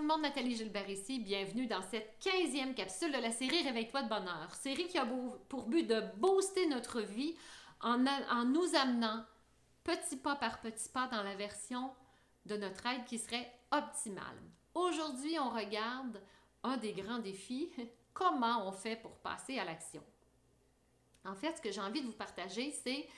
le monde, Nathalie Gilbert ici. Bienvenue dans cette 15e capsule de la série Réveille-toi de bonheur. Série qui a pour but de booster notre vie en nous amenant petit pas par petit pas dans la version de notre être qui serait optimale. Aujourd'hui, on regarde un des grands défis, comment on fait pour passer à l'action. En fait, ce que j'ai envie de vous partager, c'est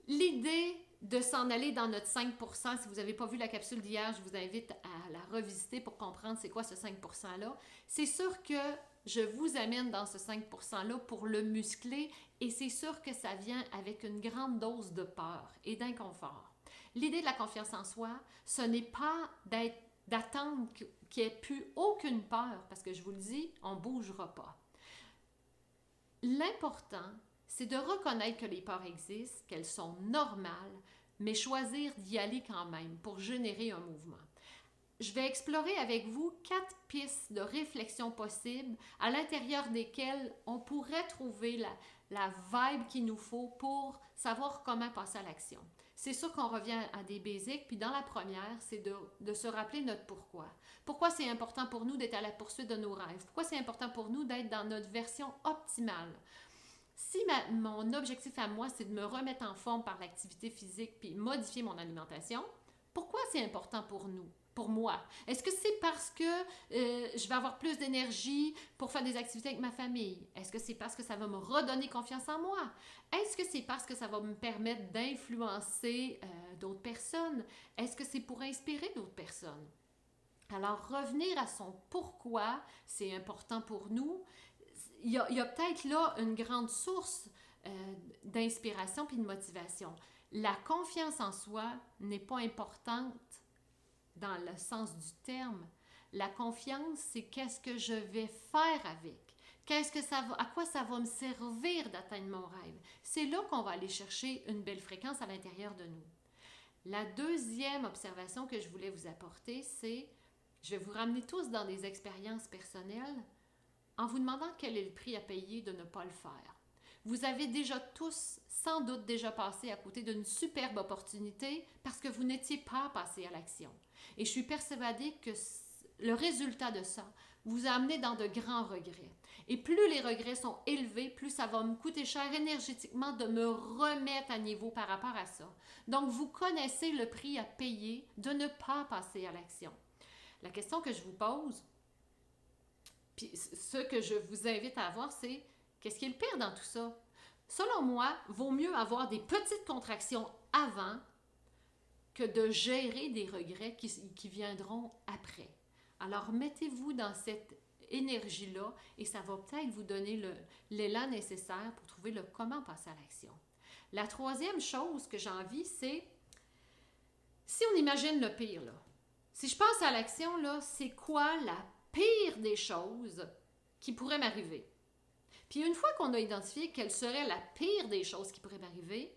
l'idée de s'en aller dans notre 5%. Si vous n'avez pas vu la capsule d'hier, je vous invite à la revisiter pour comprendre c'est quoi ce 5%-là. C'est sûr que je vous amène dans ce 5%-là pour le muscler et c'est sûr que ça vient avec une grande dose de peur et d'inconfort. L'idée de la confiance en soi, ce n'est pas d'attendre qu'il n'y ait plus aucune peur, parce que je vous le dis, on ne bougera pas. L'important, c'est de reconnaître que les peurs existent, qu'elles sont normales, mais choisir d'y aller quand même pour générer un mouvement. Je vais explorer avec vous 4 pistes de réflexion possibles à l'intérieur desquelles on pourrait trouver la vibe qu'il nous faut pour savoir comment passer à l'action. C'est sûr qu'on revient à des basiques, puis dans la première, c'est de se rappeler notre pourquoi. Pourquoi c'est important pour nous d'être à la poursuite de nos rêves? Pourquoi c'est important pour nous d'être dans notre version optimale? Si mon objectif à moi, c'est de me remettre en forme par l'activité physique puis modifier mon alimentation, pourquoi c'est important pour nous, pour moi? Est-ce que c'est parce que je vais avoir plus d'énergie pour faire des activités avec ma famille? Est-ce que c'est parce que ça va me redonner confiance en moi? Est-ce que c'est parce que ça va me permettre d'influencer d'autres personnes? Est-ce que c'est pour inspirer d'autres personnes? Alors, revenir à son pourquoi, c'est important pour nous. Il y a peut-être là une grande source d'inspiration puis de motivation. La confiance en soi n'est pas importante dans le sens du terme. La confiance, c'est qu'est-ce que je vais faire avec. À quoi ça va me servir d'atteindre mon rêve. C'est là qu'on va aller chercher une belle fréquence à l'intérieur de nous. La deuxième observation que je voulais vous apporter, c'est, je vais vous ramener tous dans des expériences personnelles en vous demandant quel est le prix à payer de ne pas le faire. Vous avez déjà tous, sans doute, déjà passé à côté d'une superbe opportunité parce que vous n'étiez pas passé à l'action. Et je suis persuadée que le résultat de ça vous a amené dans de grands regrets. Et plus les regrets sont élevés, plus ça va me coûter cher énergétiquement de me remettre à niveau par rapport à ça. Donc, vous connaissez le prix à payer de ne pas passer à l'action. La question que je vous pose, puis ce que je vous invite à avoir, c'est qu'est-ce qui est le pire dans tout ça? Selon moi, vaut mieux avoir des petites contractions avant que de gérer des regrets qui viendront après. Alors, mettez-vous dans cette énergie-là et ça va peut-être vous donner l'élan nécessaire pour trouver le comment passer à l'action. La troisième chose que j'ai envie, c'est si on imagine le pire, là, si je passe à l'action, là, c'est quoi la pire des choses qui pourraient m'arriver? Puis une fois qu'on a identifié quelle serait la pire des choses qui pourraient m'arriver,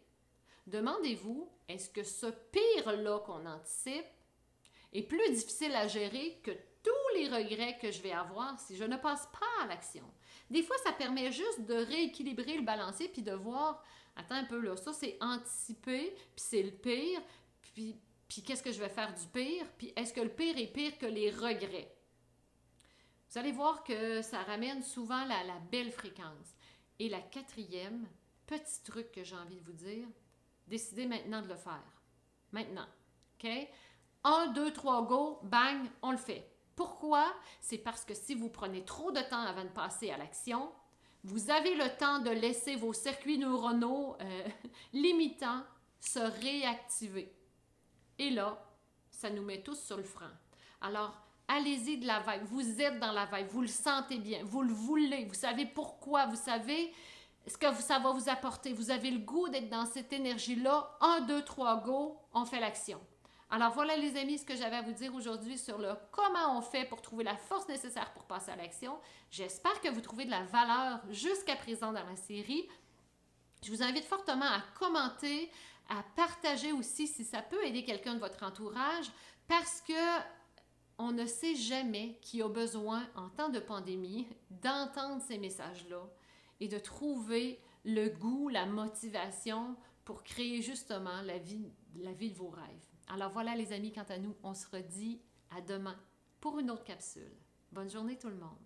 demandez-vous, est-ce que ce pire-là qu'on anticipe est plus difficile à gérer que tous les regrets que je vais avoir si je ne passe pas à l'action? Des fois, ça permet juste de rééquilibrer le balancier puis de voir, attends un peu là, ça c'est anticipé, puis c'est le pire, puis qu'est-ce que je vais faire du pire, puis est-ce que le pire est pire que les regrets? Vous allez voir que ça ramène souvent la belle fréquence. Et la quatrième, petit truc que j'ai envie de vous dire, décidez maintenant de le faire. Maintenant. OK? 1, 2, 3, go, bang, on le fait. Pourquoi? C'est parce que si vous prenez trop de temps avant de passer à l'action, vous avez le temps de laisser vos circuits neuronaux limitants se réactiver. Et là, ça nous met tous sur le frein. Alors, allez-y de la vibe. Vous êtes dans la vibe. Vous le sentez bien. Vous le voulez. Vous savez pourquoi. Vous savez ce que ça va vous apporter. Vous avez le goût d'être dans cette énergie-là. 1, 2, 3, go. On fait l'action. Alors voilà les amis, ce que j'avais à vous dire aujourd'hui sur le comment on fait pour trouver la force nécessaire pour passer à l'action. J'espère que vous trouvez de la valeur jusqu'à présent dans la série. Je vous invite fortement à commenter, à partager aussi si ça peut aider quelqu'un de votre entourage parce que on ne sait jamais qui a besoin, en temps de pandémie, d'entendre ces messages-là et de trouver le goût, la motivation pour créer justement la vie de vos rêves. Alors voilà les amis, quant à nous, on se redit à demain. pour une autre capsule. Bonne journée tout le monde!